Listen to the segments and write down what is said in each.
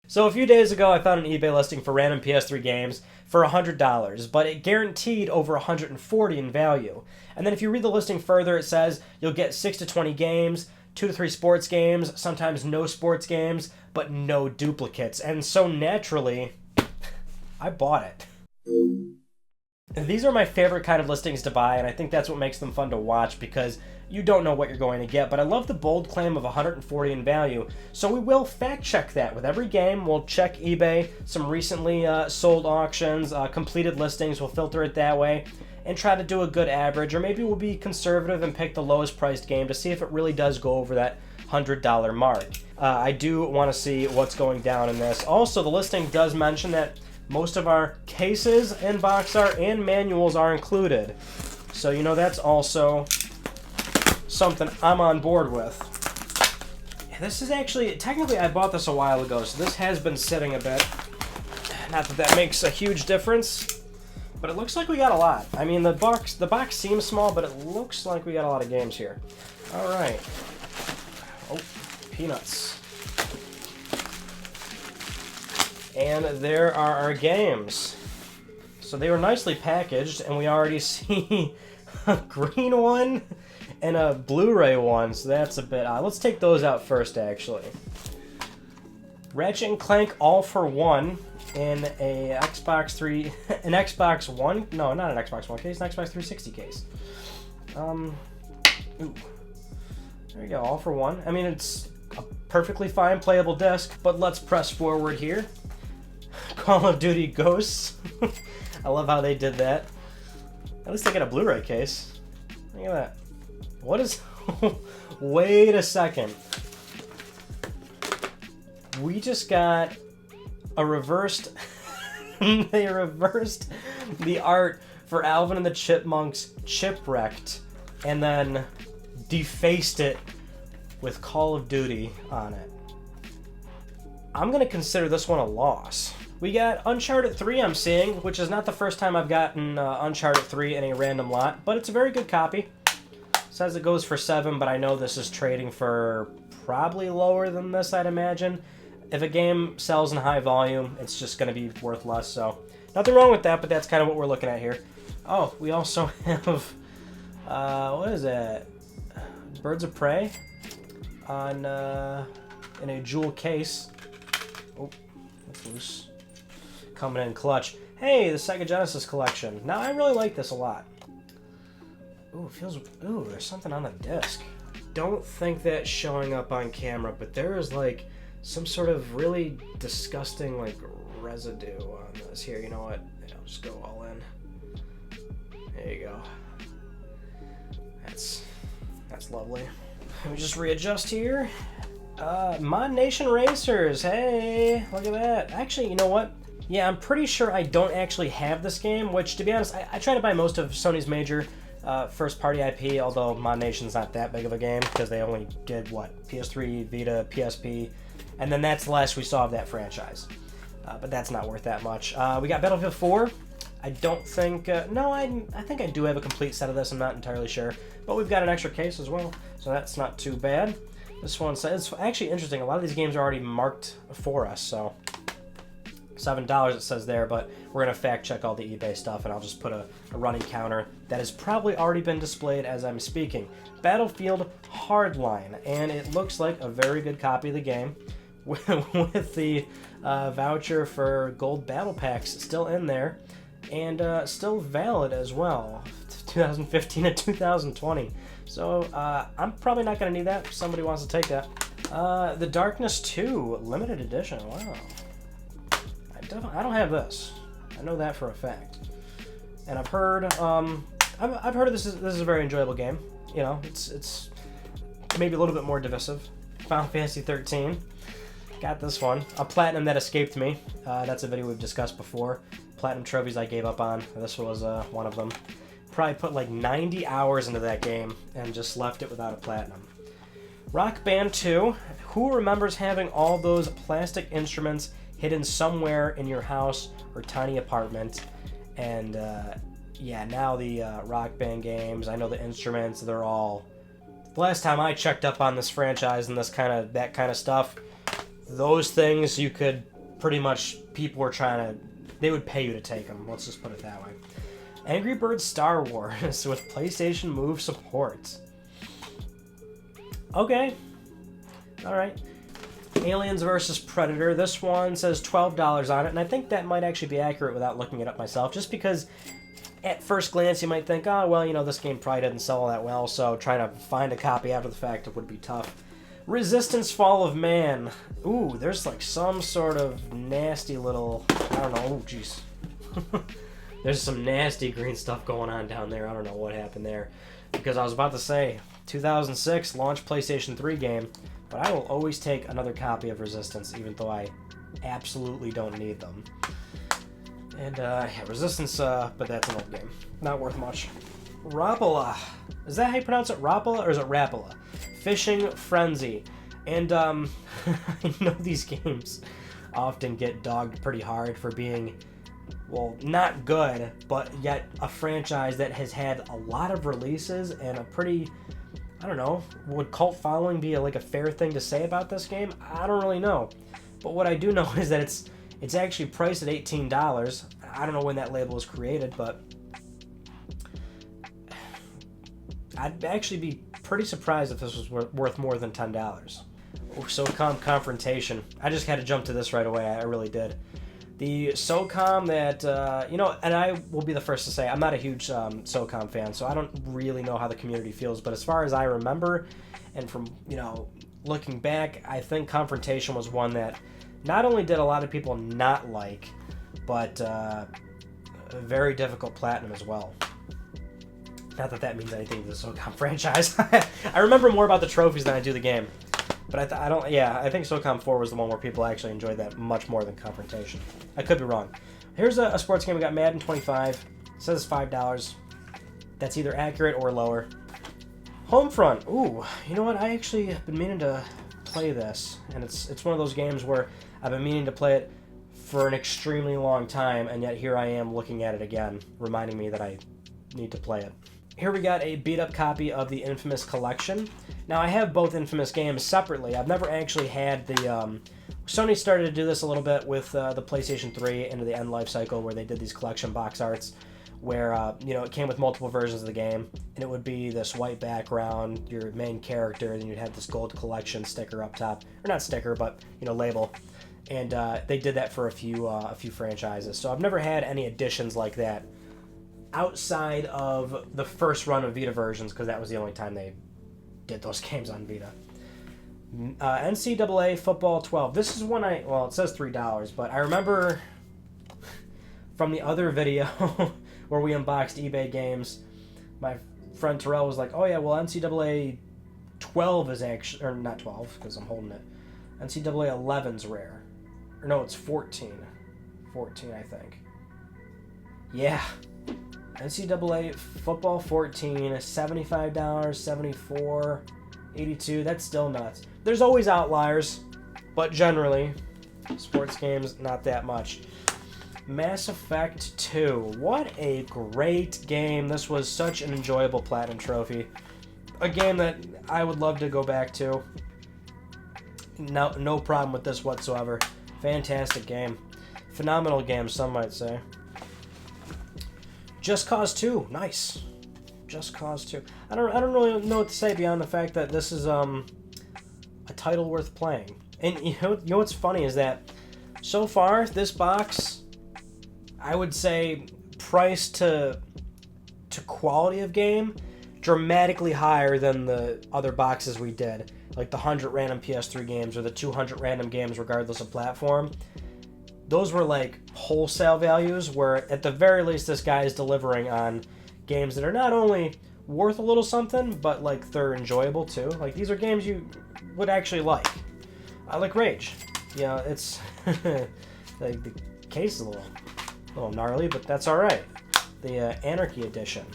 So a few days ago, I found an eBay listing for random PS3 games for $100, but it guaranteed over $140 in value. And then if you read the listing further, it says you'll get 6 to 20 games, 2 to 3 sports games, sometimes no sports games, but no duplicates. And so naturally, I bought it. These are my favorite kind of listings to buy, and I think that's what makes them fun to watch because you don't know what you're going to get. But I love the bold claim of 140 in value, so we will fact check that with every game. We'll check eBay, some recently sold auctions, completed listings. We'll filter it that way and try to do a good average, or maybe we'll be conservative and pick the lowest priced game to see if it really does go over that $100 mark. I do want to see what's going down in this. Also, the listing does mention that most of our cases and box art and manuals are included. So, you know, that's also something I'm on board with. This is actually, technically I bought this a while ago, so this has been sitting a bit. Not that that makes a huge difference, but it looks like we got a lot. I mean, the box seems small, but it looks like we got a lot of games here. All right. Oh, peanuts. And there are our games. So they were nicely packaged, and we already see a green one and a Blu-ray one, so that's a bit odd. Let's take those out first, actually. Ratchet & Clank All for One in a Xbox 3... an Xbox One? No, not an Xbox One case, an Xbox 360 case. Ooh. There you go, All for One. I mean, it's a perfectly fine playable disc, but let's press forward here. Call of Duty Ghosts. I love how they did that. At least they got a Blu-ray case. Look at that. What is... Wait a second. We just got a reversed... They reversed the art for Alvin and the Chipmunks Chipwrecked and then defaced it with Call of Duty on it. I'm going to consider this one a loss. We got Uncharted 3 I'm seeing, which is not the first time I've gotten Uncharted 3 in a random lot, but it's a very good copy. Says it goes for $7, but I know this is trading for probably lower than this, I'd imagine. If a game sells in high volume, it's just going to be worth less, so nothing wrong with that, but that's kind of what we're looking at here. Oh, we also have, what is that? Birds of Prey on, in a jewel case. Oh, that's loose. Coming in clutch. Hey, the Sega Genesis collection. Now, I really like this a lot. Ooh, it feels... Ooh, there's something on the disc. Don't think that's showing up on camera, but there is, like, some sort of really disgusting, like, residue on this. Here, you know what? I'll just go all in. There you go. That's lovely. Let me just readjust here. Mod Nation Racers. Hey, look at that. Actually, you know what? Yeah, I'm pretty sure I don't actually have this game, which, to be honest, I try to buy most of Sony's major first-party IP, although Mod Nation's not that big of a game, because they only did, what, PS3, Vita, PSP, and then that's the last we saw of that franchise. But that's not worth that much. We got Battlefield 4. I don't think... no, I think I do have a complete set of this. I'm not entirely sure. But we've got an extra case as well, so that's not too bad. This one says... It's actually interesting. A lot of these games are already marked for us, so... $7 it says there, but we're going to fact check all the eBay stuff, and I'll just put a running counter that has probably already been displayed as I'm speaking. Battlefield Hardline, and it looks like a very good copy of the game with the voucher for gold battle packs still in there, and still valid as well, 2015 and 2020. So I'm probably not going to need that if somebody wants to take that. The Darkness 2 limited edition, wow. I don't have this. I know that for a fact, and I've heard I've heard this is a very enjoyable game. You know, it's maybe a little bit more divisive. Final Fantasy 13. Got this one. A platinum that escaped me. That's a video we've discussed before. Platinum trophies I gave up on. This was one of them. Probably put like 90 hours into that game and just left it without a platinum. Rock Band 2. Who remembers having all those plastic instruments hidden somewhere in your house or tiny apartment? And yeah, now the Rock Band games, I know the instruments, they're all... The last time I checked up on this franchise and that kind of stuff, those things you could pretty much people were trying to, they would pay you to take them. Let's just put it that way. Angry Birds Star Wars with PlayStation Move support. Okay. Alright. Aliens vs. Predator. This one says $12 on it, and I think that might actually be accurate without looking it up myself, just because at first glance you might think, oh, well, you know, this game probably didn't sell that well, so trying to find a copy after the fact would be tough. Resistance Fall of Man. Ooh, there's like some sort of nasty little, I don't know, oh, jeez. There's some nasty green stuff going on down there. I don't know what happened there. Because I was about to say, 2006 launch PlayStation 3 game, but I will always take another copy of Resistance, even though I absolutely don't need them. And, yeah, Resistance, but that's an old game. Not worth much. Rapala. Is that how you pronounce it? Rapala, or is it Rapala? Fishing Frenzy. And, I know these games often get dogged pretty hard for being, well, not good, but yet a franchise that has had a lot of releases and a pretty, I don't know, would cult following be like a fair thing to say about this game? I don't really know. But what I do know is that it's actually priced at $18. I don't know when that label was created, but I'd actually be pretty surprised if this was worth more than $10. SOCOM Confrontation. I just had to jump to this right away. I really did. The SOCOM that, you know, and I will be the first to say, I'm not a huge SOCOM fan, so I don't really know how the community feels, but as far as I remember, and from, you know, looking back, I think Confrontation was one that not only did a lot of people not like, but a very difficult platinum as well. Not that that means anything to the SOCOM franchise. I remember more about the trophies than I do the game. But I don't, yeah, I think SOCOM 4 was the one where people actually enjoyed that much more than Confrontation. I could be wrong. Here's a sports game. We got Madden 25. It says it's $5. That's either accurate or lower. Homefront. Ooh, you know what? I actually have been meaning to play this. And it's one of those games where I've been meaning to play it for an extremely long time, and yet here I am looking at it again, reminding me that I need to play it. Here we got a beat-up copy of the Infamous Collection. Now, I have both Infamous games separately. I've never actually had the... Sony started to do this a little bit with the PlayStation 3 into the end life cycle, where they did these collection box arts, where, you know, it came with multiple versions of the game, and it would be this white background, your main character, and you'd have this gold collection sticker up top. Or not sticker, but, you know, label. And they did that for a few franchises. So I've never had any editions like that outside of the first run of Vita versions, because that was the only time they did those games on Vita. NCAA Football 12. This is one well, it says $3, but I remember from the other video where we unboxed eBay games, my friend Terrell was like, oh yeah, well, NCAA 12 is actually, or not 12, because I'm holding it. NCAA 11's rare. Or no, it's 14. 14, I think. Yeah. NCAA Football 14, $75, $74, $82. That's still nuts. There's always outliers, but generally, sports games, not that much. Mass Effect 2. What a great game. This was such an enjoyable Platinum Trophy. A game that I would love to go back to. No problem with this whatsoever. Fantastic game. Phenomenal game, some might say. Just Cause 2, nice. Just Cause 2. I don't really know what to say beyond the fact that this is a title worth playing. And you know what's funny is that so far this box, I would say price to quality of game, dramatically higher than the other boxes we did, like the 100 random PS3 games or the 200 random games regardless of platform. Those were like wholesale values, where at the very least this guy is delivering on games that are not only worth a little something, but like they're enjoyable too. Like these are games you would actually like. I like Rage. You know, it's like the case is a little gnarly, but that's all right. The Anarchy Edition.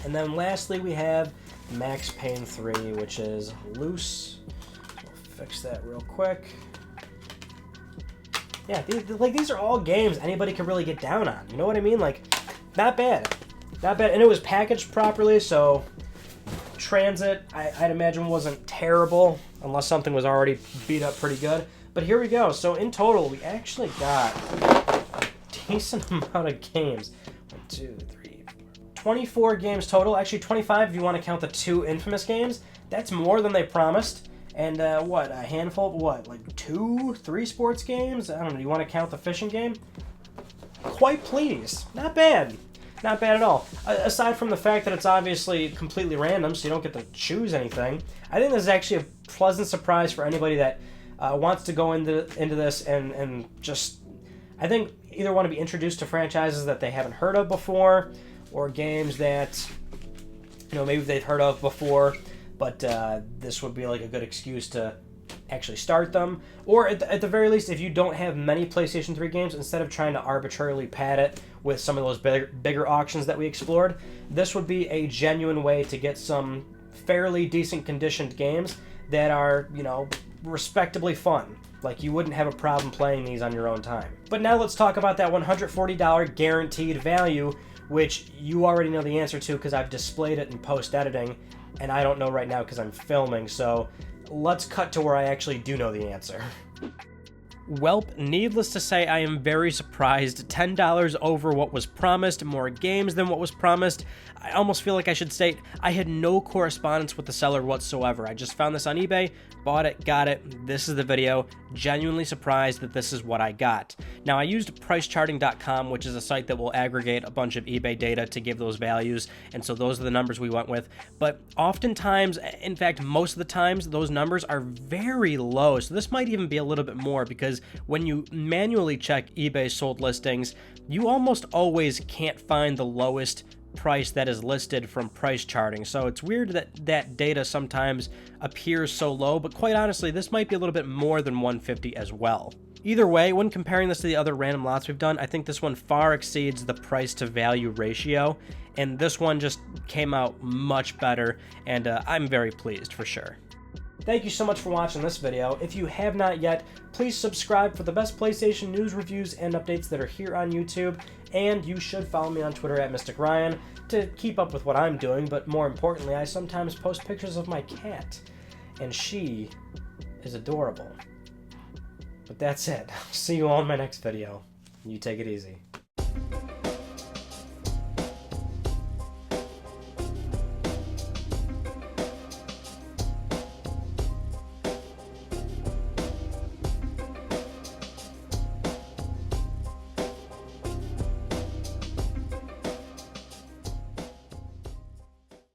And then lastly we have Max Payne 3, which is loose. We'll fix that real quick. Yeah, these are all games anybody can really get down on. You know what I mean? Like, not bad. Not bad. And it was packaged properly, so transit, I'd imagine, wasn't terrible, unless something was already beat up pretty good. But here we go. So in total, we actually got a decent amount of games. 1, 2, 3, 4. 24 games total. Actually, 25 if you want to count the 2 infamous games. That's more than they promised. And what, a handful of what, like 2, 3 sports games? I don't know, do you want to count the fishing game? Quite pleased. Not bad. Not bad at all. Aside from the fact that it's obviously completely random, so you don't get to choose anything, I think this is actually a pleasant surprise for anybody that wants to go into this and just, I think, either want to be introduced to franchises that they haven't heard of before, or games that, you know, maybe they've heard of before, but this would be like a good excuse to actually start them. Or at the very least, if you don't have many PlayStation 3 games, instead of trying to arbitrarily pad it with some of those bigger auctions that we explored, this would be a genuine way to get some fairly decent conditioned games that are, you know, respectably fun. Like, you wouldn't have a problem playing these on your own time. But now let's talk about that $140 guaranteed value, which you already know the answer to because I've displayed it in post-editing, and I don't know right now because I'm filming, so let's cut to where I actually do know the answer. Welp, needless to say, I am very surprised. $10 over what was promised, more games than what was promised. I almost feel like I should state I had no correspondence with the seller whatsoever. I just found this on eBay, bought it, got it. This is the video. Genuinely surprised that this is what I got. Now, I used pricecharting.com, which is a site that will aggregate a bunch of eBay data to give those values, and so those are the numbers we went with. But oftentimes, in fact, most of the times, those numbers are very low, so this might even be a little bit more, because when you manually check eBay sold listings, you almost always can't find the lowest price that is listed from price charting. So it's weird that that data sometimes appears so low, but quite honestly, this might be a little bit more than 150 as well. Either way, when comparing this to the other random lots we've done, I think this one far exceeds the price to value ratio, and this one just came out much better, and I'm very pleased for sure. Thank you so much for watching this video. If you have not yet, please subscribe for the best PlayStation news, reviews, and updates that are here on YouTube, and you should follow me on Twitter at Mystic Ryan to keep up with what I'm doing, but more importantly, I sometimes post pictures of my cat, and she is adorable. But that's it. I'll see you all in my next video. You take it easy.